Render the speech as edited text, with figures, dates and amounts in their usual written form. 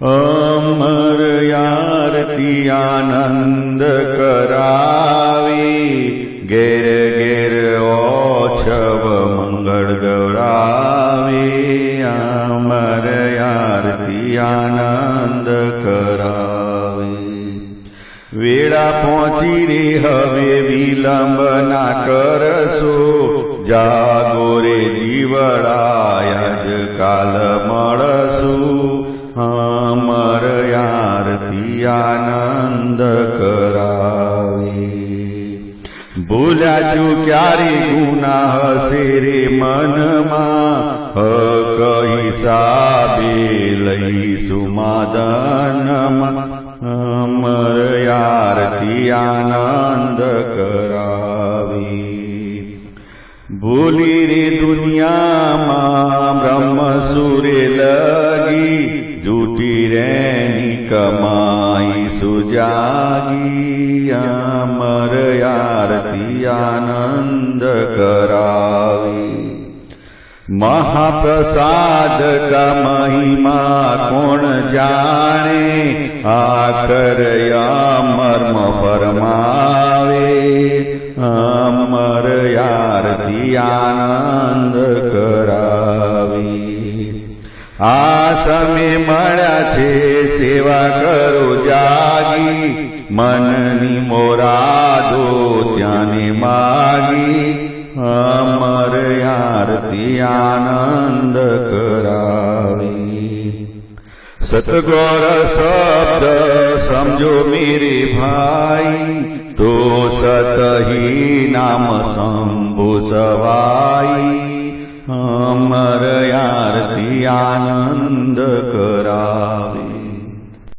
अमर आरती आनंद करावी घेर घेर ओछव मंगल गौरावी अमर आरती आनंद करावी वेळा पહોંચી रे હવે વિલંબ ના કરશો જાગો રે જીવડાય જ કાલ મળશું अमर आरती आनंद करावी भूल्या चूक्यारी गुनाह से रे मनमा हक हिसाबे लईशु मादनमा अमर आरती आनंद करावी भूली रे दुनिया मां ब्रह्म सूरे लगी जूटी रेनी कमाई सुजागी अमर आरती आनंद करावी महाप्रसाद का महिमा कौन जाने आकर मर्म फरमावे अमर आरती आनंद करावी आसमे मळ्या छे सेवा करो जागी मननी मोरादो त्याने मागी अमर आरती आनंद करावी सतगौर शब्द समझो मेरे भाई तो सत ही नाम शंभु सवाई अमर आरती आनंद करावी।